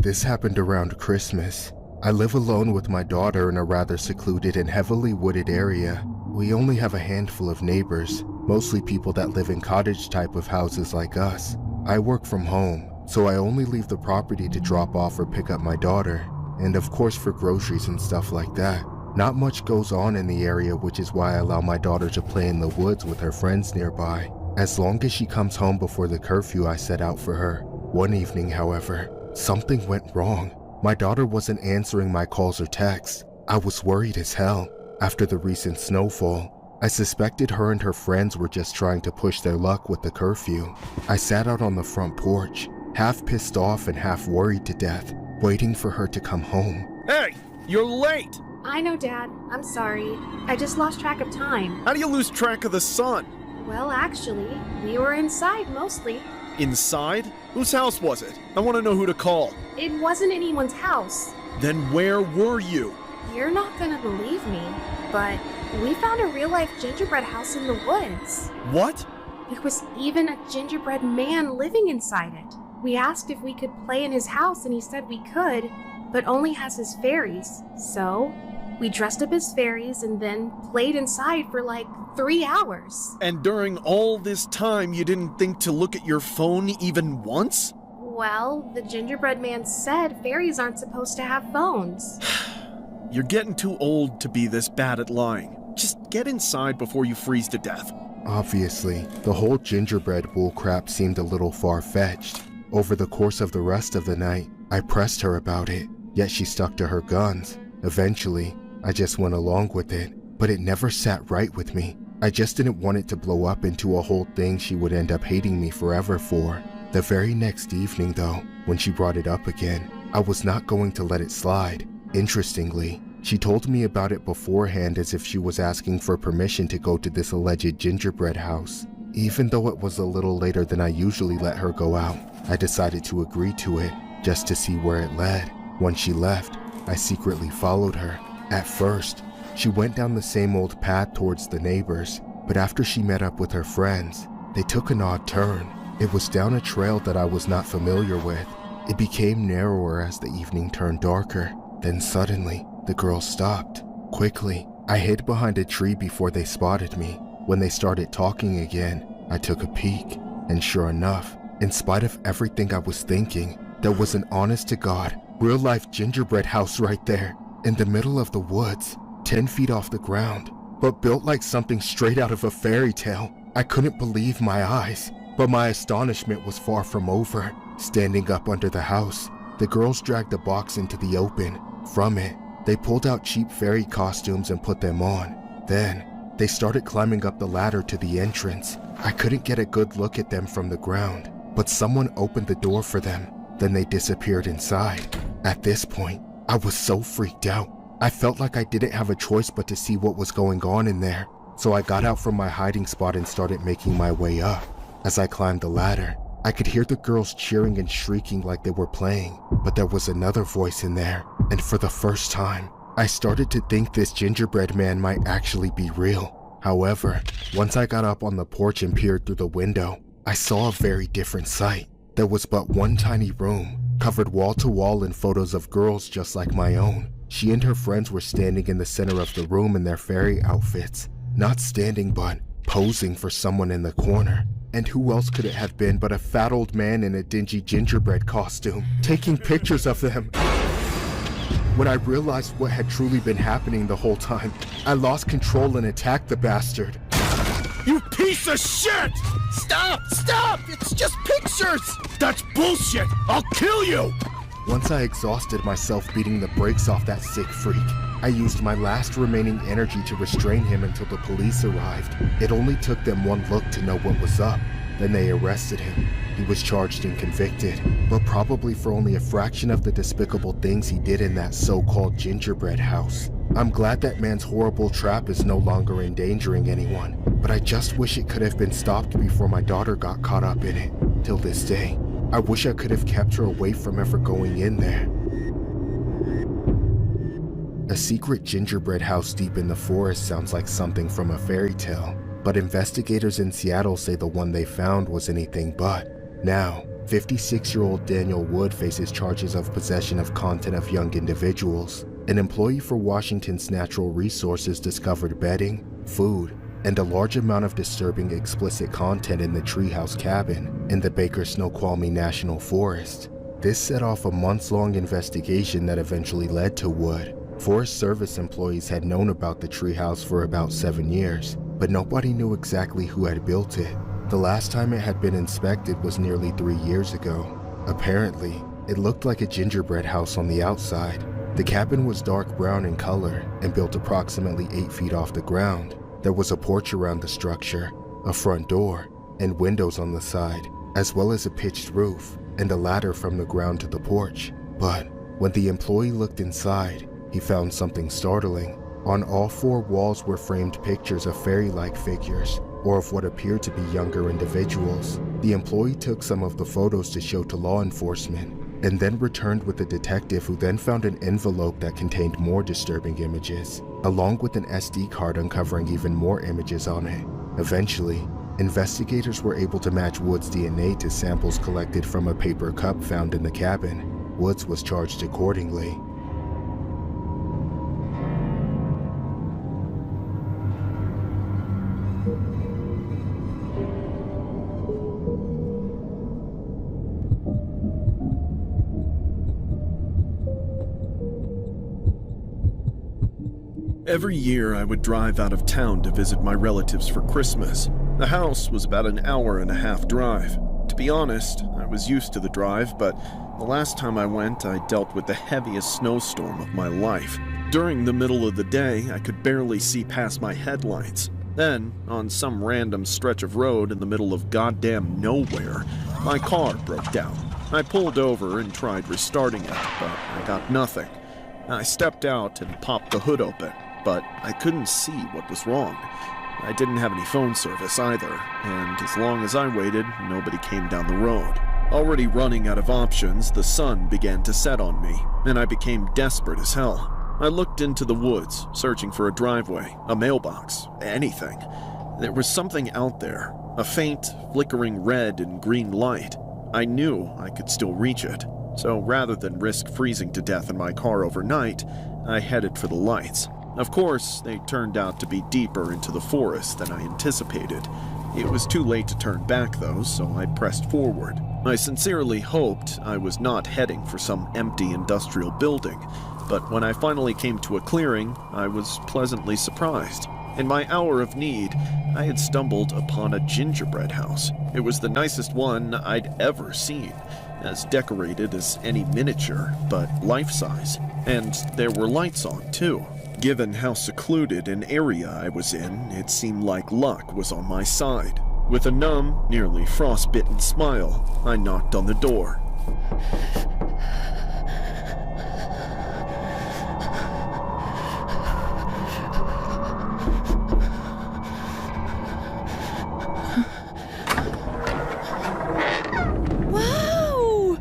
This happened around Christmas. I live alone with my daughter in a rather secluded and heavily wooded area. We only have a handful of neighbors, mostly people that live in cottage type of houses like us. I work from home, so I only leave the property to drop off or pick up my daughter, and of course for groceries and stuff like that. Not much goes on in the area, which is why I allow my daughter to play in the woods with her friends nearby, as long as she comes home before the curfew I set out for her. One evening, however, something went wrong. My daughter wasn't answering my calls or texts. I was worried as hell. After the recent snowfall, I suspected her and her friends were just trying to push their luck with the curfew. I sat out on the front porch, half pissed off and half worried to death, waiting for her to come home. Hey, you're late! I know, Dad. I'm sorry. I just lost track of time. How do you lose track of the sun? Well, actually, we were inside mostly. Inside? Whose house was it? I want to know who to call. It wasn't anyone's house. Then where were you? You're not gonna believe me, but we found a real-life gingerbread house in the woods. What? There was even a gingerbread man living inside it. We asked if we could play in his house and he said we could, but only has his fairies. So, we dressed up as fairies and then played inside for like 3 hours. And during all this time, you didn't think to look at your phone even once? Well, the gingerbread man said fairies aren't supposed to have phones. You're getting too old to be this bad at lying. Just get inside before you freeze to death. Obviously, the whole gingerbread bullcrap seemed a little far-fetched. Over the course of the rest of the night, I pressed her about it, yet she stuck to her guns. Eventually, I just went along with it, but it never sat right with me. I just didn't want it to blow up into a whole thing she would end up hating me forever for. The very next evening though, when she brought it up again, I was not going to let it slide. Interestingly, she told me about it beforehand as if she was asking for permission to go to this alleged gingerbread house. Even though it was a little later than I usually let her go out, I decided to agree to it, just to see where it led. When she left, I secretly followed her. At first, she went down the same old path towards the neighbors, but after she met up with her friends, they took an odd turn. It was down a trail that I was not familiar with. It became narrower as the evening turned darker. Then suddenly, the girls stopped. Quickly, I hid behind a tree before they spotted me. When they started talking again, I took a peek, and sure enough, in spite of everything I was thinking, there was an honest-to-God, real-life gingerbread house right there, in the middle of the woods, 10 feet off the ground, but built like something straight out of a fairy tale. I couldn't believe my eyes, but my astonishment was far from over. Standing up under the house, the girls dragged a box into the open. From it, they pulled out cheap fairy costumes and put them on. Then, they started climbing up the ladder to the entrance. I couldn't get a good look at them from the ground, but someone opened the door for them. Then they disappeared inside. At this point, I was so freaked out. I felt like I didn't have a choice but to see what was going on in there. So I got out from my hiding spot and started making my way up. As I climbed the ladder, I could hear the girls cheering and shrieking like they were playing, but there was another voice in there, and for the first time, I started to think this gingerbread man might actually be real. However, once I got up on the porch and peered through the window, I saw a very different sight. There was but one tiny room, covered wall to wall in photos of girls just like my own. She and her friends were standing in the center of the room in their fairy outfits. Not standing, but posing for someone in the corner. And who else could it have been but a fat old man in a dingy gingerbread costume, taking pictures of them. When I realized what had truly been happening the whole time, I lost control and attacked the bastard. You piece of shit! Stop! Stop! It's just pictures! That's bullshit! I'll kill you! Once I exhausted myself beating the brakes off that sick freak, I used my last remaining energy to restrain him until the police arrived. It only took them one look to know what was up. Then they arrested him. He was charged and convicted, but probably for only a fraction of the despicable things he did in that so-called gingerbread house. I'm glad that man's horrible trap is no longer endangering anyone, but I just wish it could have been stopped before my daughter got caught up in it. Till this day, I wish I could have kept her away from ever going in there. A secret gingerbread house deep in the forest sounds like something from a fairy tale, but investigators in Seattle say the one they found was anything but. Now, 56-year-old Daniel Wood faces charges of possession of content of young individuals. An employee for Washington's Natural Resources discovered bedding, food, and a large amount of disturbing explicit content in the treehouse cabin in the Baker Snoqualmie National Forest. This set off a months-long investigation that eventually led to Wood. Forest Service employees had known about the treehouse for about 7 years, but nobody knew exactly who had built it. The last time it had been inspected was nearly 3 years ago. Apparently, it looked like a gingerbread house on the outside. The cabin was dark brown in color and built approximately 8 feet off the ground. There was a porch around the structure, a front door, and windows on the side, as well as a pitched roof and a ladder from the ground to the porch. But when the employee looked inside, he found something startling. On all 4 walls were framed pictures of fairy-like figures, or of what appeared to be younger individuals. The employee took some of the photos to show to law enforcement, and then returned with a detective who then found an envelope that contained more disturbing images, along with an SD card uncovering even more images on it. Eventually, investigators were able to match Wood's DNA to samples collected from a paper cup found in the cabin. Woods was charged accordingly. Every year I would drive out of town to visit my relatives for Christmas. The house was about an hour-and-a-half drive. To be honest, I was used to the drive, but the last time I went, I dealt with the heaviest snowstorm of my life. During the middle of the day, I could barely see past my headlights. Then, on some random stretch of road in the middle of goddamn nowhere, my car broke down. I pulled over and tried restarting it, but I got nothing. I stepped out and popped the hood open, but I couldn't see what was wrong. I didn't have any phone service either, and as long as I waited, nobody came down the road. Already running out of options, the sun began to set on me, and I became desperate as hell. I looked into the woods, searching for a driveway, a mailbox, anything. There was something out there, a faint, flickering red and green light. I knew I could still reach it, so rather than risk freezing to death in my car overnight, I headed for the lights. Of course, they turned out to be deeper into the forest than I anticipated. It was too late to turn back though, so I pressed forward. I sincerely hoped I was not heading for some empty industrial building, but when I finally came to a clearing, I was pleasantly surprised. In my hour of need, I had stumbled upon a gingerbread house. It was the nicest one I'd ever seen, as decorated as any miniature, but life-size. And there were lights on, too. Given how secluded an area I was in, it seemed like luck was on my side. With a numb, nearly frostbitten smile, I knocked on the door. Wow!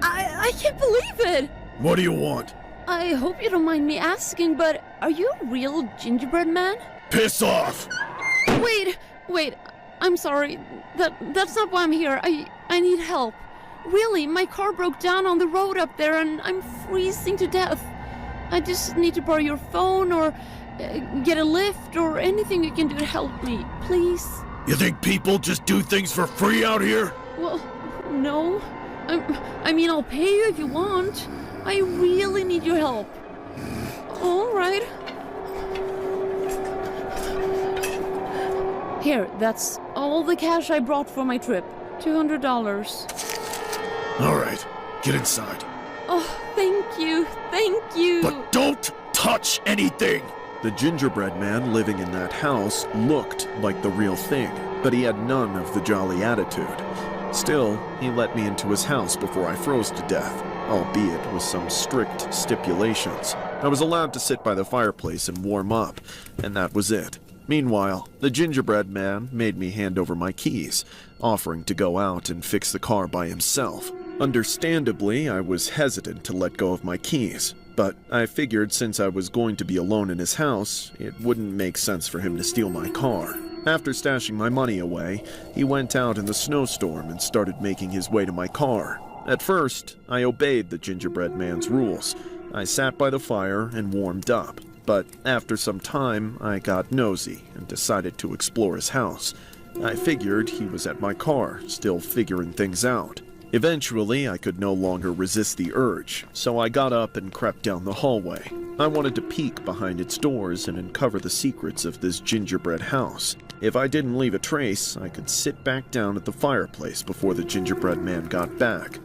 I can't believe it! What do you want? I hope you don't mind me asking, but are you a real gingerbread man? Piss off! Wait, I'm sorry. That's not why I'm here. I need help. Really, my car broke down on the road up there and I'm freezing to death. I just need to borrow your phone or get a lift or anything you can do to help me, please. You think people just do things for free out here? Well, no. I mean, I'll pay you if you want. I really need your help. All right. Here, that's all the cash I brought for my trip. $200. All right, get inside. Oh, thank you. But don't touch anything! The gingerbread man living in that house looked like the real thing, but he had none of the jolly attitude. Still, he let me into his house before I froze to death, albeit with some strict stipulations. I was allowed to sit by the fireplace and warm up, and that was it. Meanwhile, the gingerbread man made me hand over my keys, offering to go out and fix the car by himself. Understandably, I was hesitant to let go of my keys, but I figured since I was going to be alone in his house, it wouldn't make sense for him to steal my car. After stashing my money away, he went out in the snowstorm and started making his way to my car. At first, I obeyed the gingerbread man's rules. I sat by the fire and warmed up. But after some time, I got nosy and decided to explore his house. I figured he was at my car, still figuring things out. Eventually, I could no longer resist the urge, so I got up and crept down the hallway. I wanted to peek behind its doors and uncover the secrets of this gingerbread house. If I didn't leave a trace, I could sit back down at the fireplace before the gingerbread man got back.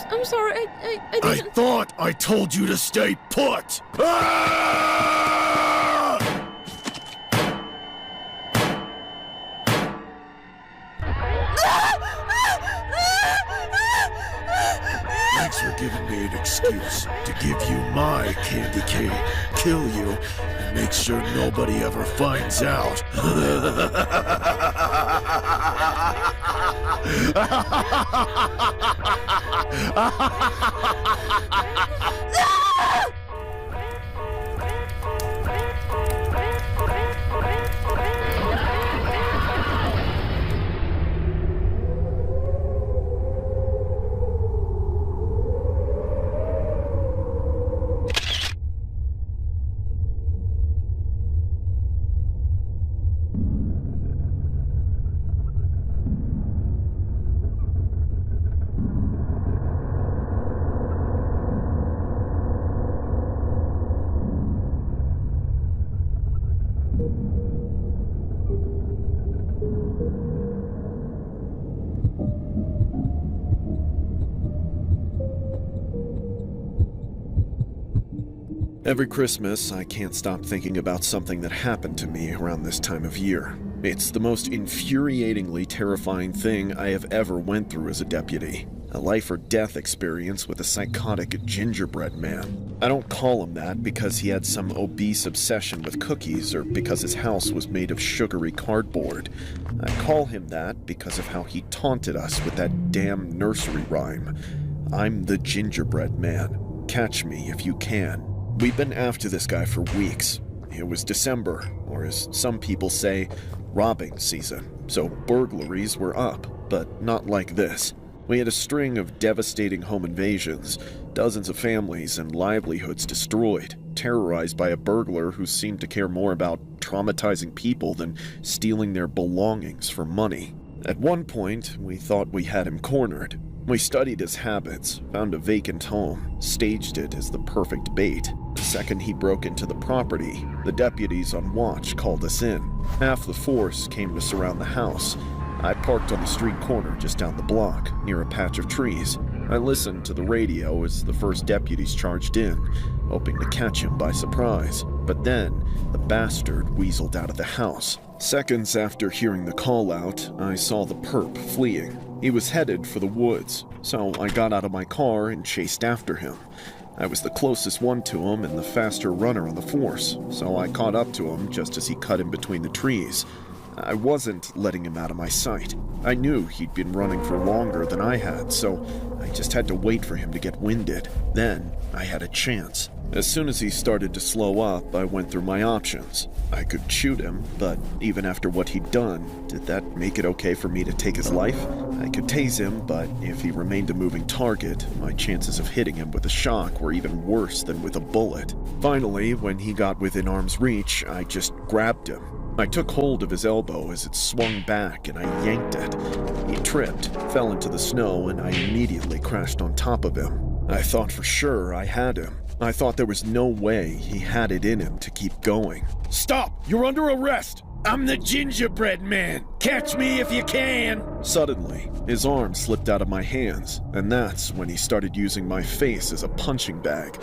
I'm sorry, I I didn't... thought I told you to stay put! Ah! Thanks for giving me an excuse to give you my candy cane, kill you, and make sure nobody ever finds out. Every Christmas, I can't stop thinking about something that happened to me around this time of year. It's the most infuriatingly terrifying thing I have ever went through as a deputy. A life or death experience with a psychotic gingerbread man. I don't call him that because he had some obese obsession with cookies or because his house was made of sugary cardboard. I call him that because of how he taunted us with that damn nursery rhyme. I'm the gingerbread man. Catch me if you can. We've been after this guy for weeks. It was December, or as some people say, robbing season, so burglaries were up, but not like this. We had a string of devastating home invasions, dozens of families and livelihoods destroyed, terrorized by a burglar who seemed to care more about traumatizing people than stealing their belongings for money. At one point, we thought we had him cornered. We studied his habits, found a vacant home, staged it as the perfect bait. The second he broke into the property, the deputies on watch called us in. Half the force came to surround the house. I parked on the street corner just down the block, near a patch of trees. I listened to the radio as the first deputies charged in, hoping to catch him by surprise. But then, the bastard weaseled out of the house. Seconds after hearing the call out, I saw the perp fleeing. He was headed for the woods, so I got out of my car and chased after him. I was the closest one to him and the faster runner on the force, so I caught up to him just as he cut in between the trees. I wasn't letting him out of my sight. I knew he'd been running for longer than I had, so I just had to wait for him to get winded. Then I had a chance. As soon as he started to slow up, I went through my options. I could shoot him, but even after what he'd done, did that make it okay for me to take his life? I could tase him, but if he remained a moving target, my chances of hitting him with a shock were even worse than with a bullet. Finally, when he got within arm's reach, I just grabbed him. I took hold of his elbow as it swung back and I yanked it. He tripped, fell into the snow, and I immediately crashed on top of him. I thought for sure I had him. I thought there was no way he had it in him to keep going. Stop! You're under arrest! I'm the gingerbread man! Catch me if you can! Suddenly, his arm slipped out of my hands, and that's when he started using my face as a punching bag.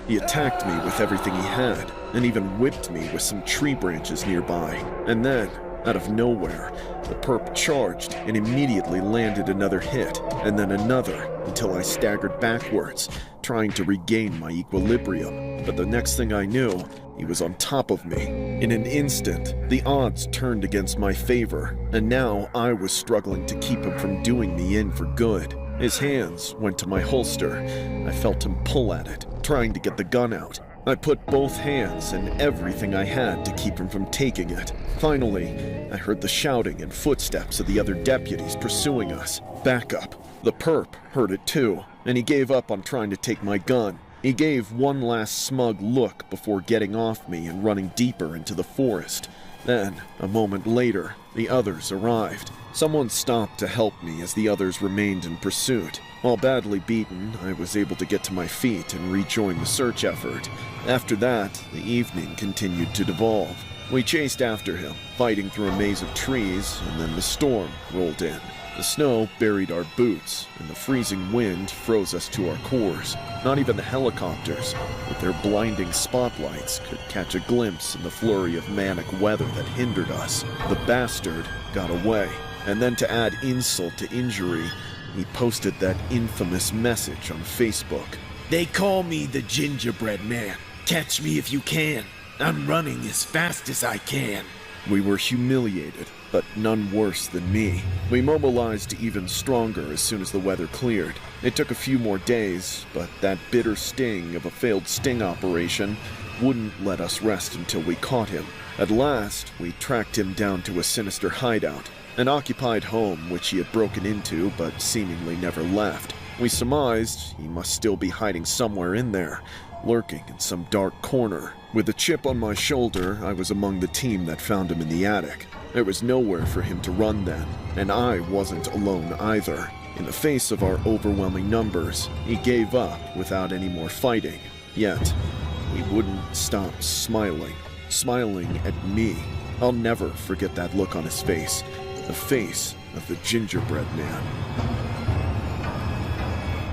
He attacked me with everything he had, and even whipped me with some tree branches nearby. And then, out of nowhere, the perp charged and immediately landed another hit, and then another, until I staggered backwards, trying to regain my equilibrium. but the next thing I knew, he was on top of me. In an instant, the odds turned against my favor, and now I was struggling to keep him from doing me in for good. His hands went to my holster. I felt him pull at it, trying to get the gun out. I put both hands and everything I had to keep him from taking it. Finally, I heard the shouting and footsteps of the other deputies pursuing us. Backup. The perp heard it too, and he gave up on trying to take my gun. He gave one last smug look before getting off me and running deeper into the forest. Then, a moment later, the others arrived. Someone stopped to help me as the others remained in pursuit. While badly beaten, I was able to get to my feet and rejoin the search effort. After that, the evening continued to devolve. We chased after him, fighting through a maze of trees, and then the storm rolled in. The snow buried our boots, and the freezing wind froze us to our cores. Not even the helicopters, with their blinding spotlights, could catch a glimpse in the flurry of manic weather that hindered us. The bastard got away, and then to add insult to injury, he posted that infamous message on Facebook. They call me the Gingerbread Man. Catch me if you can. I'm running as fast as I can. We were humiliated, but none worse than me. We mobilized even stronger as soon as the weather cleared. It took a few more days, but that bitter sting of a failed sting operation wouldn't let us rest until we caught him. At last, we tracked him down to a sinister hideout, an occupied home which he had broken into but seemingly never left. We surmised he must still be hiding somewhere in there, lurking in some dark corner. With a chip on my shoulder, I was among the team that found him in the attic. There was nowhere for him to run then, and I wasn't alone either. In the face of our overwhelming numbers, he gave up without any more fighting. Yet, he wouldn't stop smiling at me. I'll never forget that look on his face, the face of the Gingerbread Man.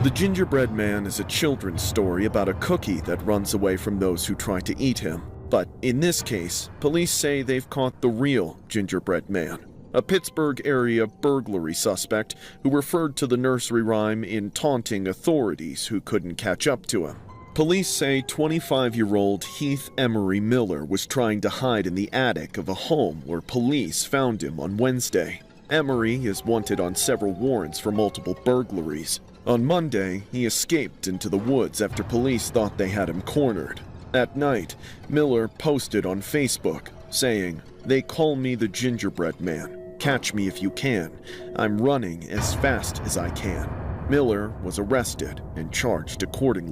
The Gingerbread Man is a children's story about a cookie that runs away from those who try to eat him. But in this case, police say they've caught the real Gingerbread Man, a Pittsburgh area burglary suspect who referred to the nursery rhyme in taunting authorities who couldn't catch up to him. Police say 25-year-old Heath Emery Miller was trying to hide in the attic of a home where police found him on Wednesday. Emery is wanted on several warrants for multiple burglaries. On Monday, he escaped into the woods after police thought they had him cornered. At night, Miller posted on Facebook, saying, "They call me the Gingerbread Man. Catch me if you can. I'm running as fast as I can." Miller was arrested and charged accordingly.